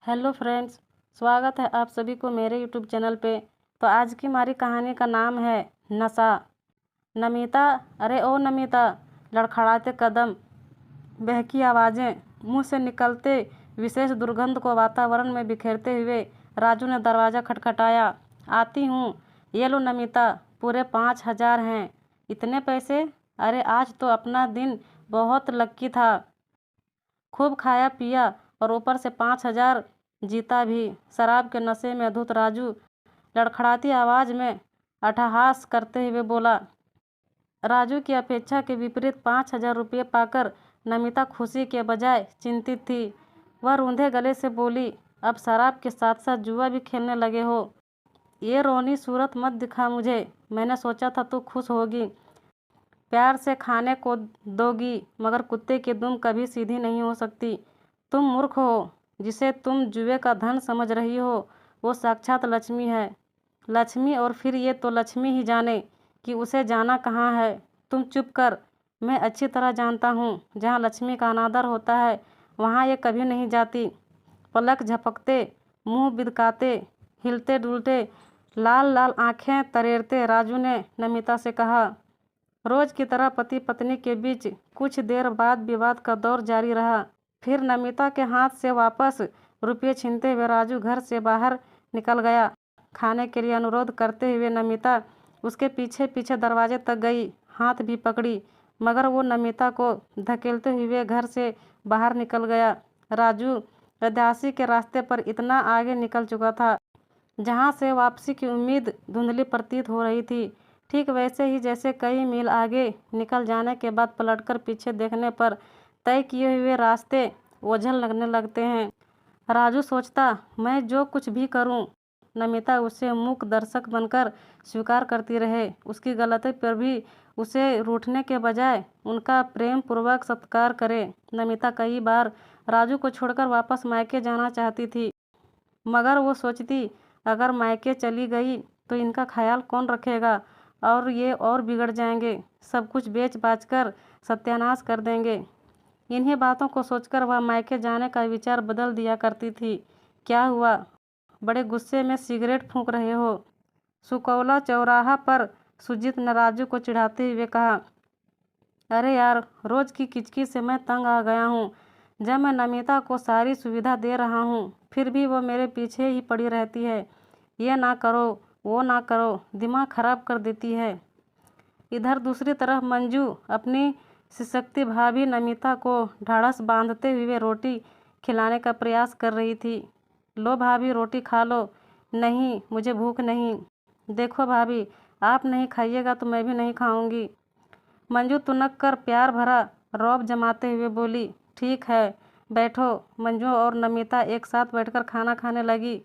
Hello friends, स्वागत है आप सभी को मेरे यूट्यूब चैनल पे। तो आज की हमारी कहानी का नाम है नशा। नमिता, अरे ओ नमिता, लड़खड़ाते कदम, बहकी आवाज़ें, मुंह से निकलते विशेष दुर्गंध को वातावरण में बिखेरते हुए राजू ने दरवाज़ा खटखटाया। आती हूँ। ये लो नमिता, पूरे 5,000 हैं। इतने पैसे? अरे आज तो अपना दिन बहुत लक्की था, खूब खाया पिया और ऊपर से 5,000 जीता भी। शराब के नशे में धुत राजू लड़खड़ाती आवाज़ में अट्टहास करते हुए बोला। राजू की अपेक्षा के विपरीत 5,000 रुपये पाकर नमिता खुशी के बजाय चिंतित थी। वह रूंधे गले से बोली, अब शराब के साथ साथ जुआ भी खेलने लगे हो? ये रोनी सूरत मत दिखा मुझे। मैंने सोचा था तू खुश होगी, प्यार से खाने को दोगी, मगर कुत्ते की दुम कभी सीधी नहीं हो सकती। तुम मूर्ख हो। जिसे तुम जुए का धन समझ रही हो वो साक्षात लक्ष्मी है। लक्ष्मी, और फिर ये तो लक्ष्मी ही जाने कि उसे जाना कहाँ है। तुम चुप कर। मैं अच्छी तरह जानता हूँ, जहाँ लक्ष्मी का अनादर होता है वहाँ ये कभी नहीं जाती। पलक झपकते, मुंह बिदकाते, हिलते डुलते, लाल लाल आंखें तरेरते राजू ने नमिता से कहा। रोज की तरह पति पत्नी के बीच कुछ देर बाद विवाद का दौर जारी रहा। फिर नमिता के हाथ से वापस रुपये छीनते हुए राजू घर से बाहर निकल गया। खाने के लिए अनुरोध करते हुए नमिता उसके पीछे पीछे दरवाजे तक गई, हाथ भी पकड़ी, मगर वो नमिता को धकेलते हुए घर से बाहर निकल गया। राजू रद्यासी के रास्ते पर इतना आगे निकल चुका था जहाँ से वापसी की उम्मीद धुंधली प्रतीत हो रही थी। ठीक वैसे ही जैसे कई मील आगे निकल जाने के बाद पलटकर पीछे देखने पर तय किए हुए रास्ते ओझल लगने लगते हैं। राजू सोचता, मैं जो कुछ भी करूं, नमिता उसे मूक दर्शक बनकर स्वीकार करती रहे। उसकी गलती पर भी उसे रूठने के बजाय उनका प्रेम पूर्वक सत्कार करे। नमिता कई बार राजू को छोड़कर वापस मायके जाना चाहती थी, मगर वो सोचती, अगर मायके चली गई तो इनका ख्याल कौन रखेगा, और ये और बिगड़ जाएंगे, सब कुछ बेच बाच कर सत्यानाश कर देंगे। इन्हीं बातों को सोचकर वह मायके जाने का विचार बदल दिया करती थी। क्या हुआ? बड़े गुस्से में सिगरेट फूंक रहे हो? सुकौला चौराहा पर सुजीत ने राजू को चिढ़ाते हुए कहा। अरे यार, रोज की किचकिच से मैं तंग आ गया हूँ। जब मैं नमिता को सारी सुविधा दे रहा हूँ फिर भी वो मेरे पीछे ही पड़ी रहती है। ये ना करो, वो ना करो, दिमाग खराब कर देती है। इधर दूसरी तरफ मंजू अपनी सशक्ति भाभी नमिता को ढाढ़स बांधते हुए रोटी खिलाने का प्रयास कर रही थी। लो भाभी, रोटी खा लो। नहीं, मुझे भूख नहीं। देखो भाभी, आप नहीं खाइएगा तो मैं भी नहीं खाऊंगी। मंजू तुनक कर प्यार भरा रौब जमाते हुए बोली। ठीक है, बैठो। मंजू और नमिता एक साथ बैठकर खाना खाने लगी।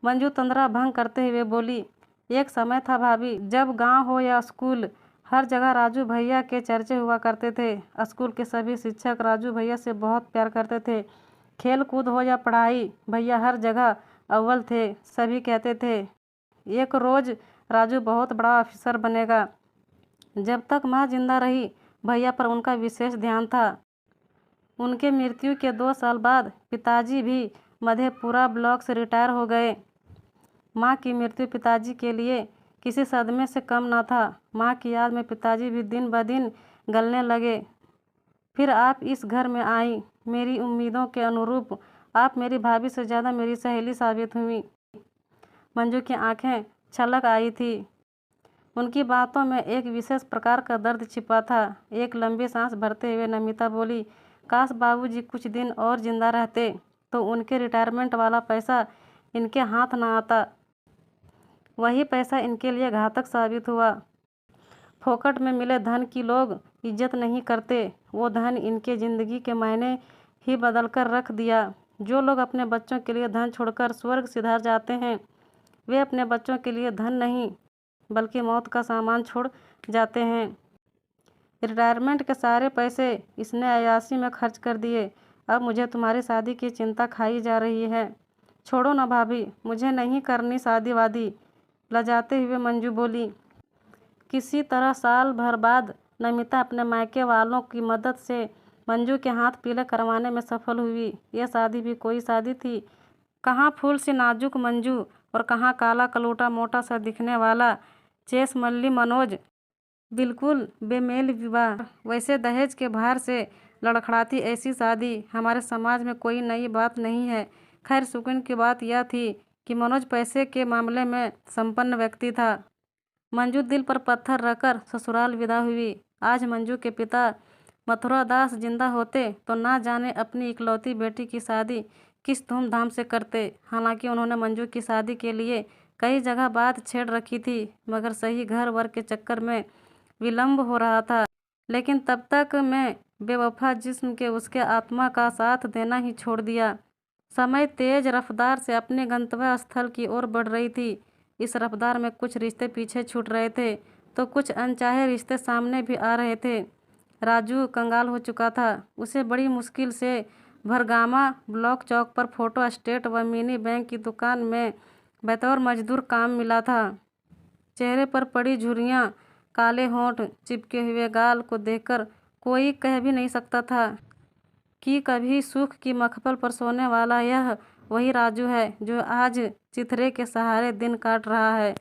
मंजू तंद्रा भंग करते हुए बोली, एक समय था भाभी, जब गांव हो या स्कूल, हर जगह राजू भैया के चर्चे हुआ करते थे। स्कूल के सभी शिक्षक राजू भैया से बहुत प्यार करते थे। खेल कूद हो या पढ़ाई, भैया हर जगह अव्वल थे। सभी कहते थे, एक रोज़ राजू बहुत बड़ा ऑफिसर बनेगा। जब तक माँ जिंदा रही भैया पर उनका विशेष ध्यान था। उनके मृत्यु के 2 साल बाद पिताजी भी मधेपुरा ब्लॉक से रिटायर हो गए। माँ की मृत्यु पिताजी के लिए किसी सदमे से कम न था। माँ की याद में पिताजी भी दिन ब दिन गलने लगे। फिर आप इस घर में आई। मेरी उम्मीदों के अनुरूप आप मेरी भाभी से ज़्यादा मेरी सहेली साबित हुई। मंजू की आंखें छलक आई थी। उनकी बातों में एक विशेष प्रकार का दर्द छिपा था। एक लंबी सांस भरते हुए नमिता बोली, काश बाबूजी कुछ दिन और जिंदा रहते तो उनके रिटायरमेंट वाला पैसा इनके हाथ ना आता। वही पैसा इनके लिए घातक साबित हुआ। फोकट में मिले धन की लोग इज्जत नहीं करते। वो धन इनके ज़िंदगी के मायने ही बदल कर रख दिया। जो लोग अपने बच्चों के लिए धन छोड़कर स्वर्ग सिधार जाते हैं, वे अपने बच्चों के लिए धन नहीं बल्कि मौत का सामान छोड़ जाते हैं। रिटायरमेंट के सारे पैसे इसने अयाशी में खर्च कर दिए। अब मुझे तुम्हारी शादी की चिंता खाई जा रही है। छोड़ो ना भाभी, मुझे नहीं करनी शादी वादी, लजाते हुए मंजू बोली। किसी तरह साल भर बाद नमिता अपने मायके वालों की मदद से मंजू के हाथ पीले करवाने में सफल हुई। यह शादी भी कोई शादी थी। कहाँ फूल सी नाजुक मंजू और कहाँ काला कलूटा मोटा सा दिखने वाला चेस मल्ली मनोज। बिल्कुल बेमेल विवाह। वैसे दहेज के भार से लड़खड़ाती ऐसी शादी हमारे समाज में कोई नई बात नहीं है। खैर सुकून की बात यह थी कि मनोज पैसे के मामले में संपन्न व्यक्ति था। मंजू दिल पर पत्थर रखकर ससुराल विदा हुई। आज मंजू के पिता मथुरा दास जिंदा होते तो ना जाने अपनी इकलौती बेटी की शादी किस धूमधाम से करते। हालांकि उन्होंने मंजू की शादी के लिए कई जगह बात छेड़ रखी थी, मगर सही घर वर के चक्कर में विलम्ब हो रहा था। लेकिन तब तक मैं बेवफा जिस्म के उसके आत्मा का साथ देना ही छोड़ दिया। समय तेज रफ्तार से अपने गंतव्य स्थल की ओर बढ़ रही थी। इस रफ्तार में कुछ रिश्ते पीछे छूट रहे थे तो कुछ अनचाहे रिश्ते सामने भी आ रहे थे। राजू कंगाल हो चुका था। उसे बड़ी मुश्किल से भरगामा ब्लॉक चौक पर फोटो स्टेट व मिनी बैंक की दुकान में बतौर मजदूर काम मिला था। चेहरे पर पड़ी झुर्रियाँ, काले होंठ, चिपके हुए गाल को देखकर कोई कह भी नहीं सकता था कि कभी सुख की मखमल पर सोने वाला यह वही राजू है जो आज चिथरे के सहारे दिन काट रहा है।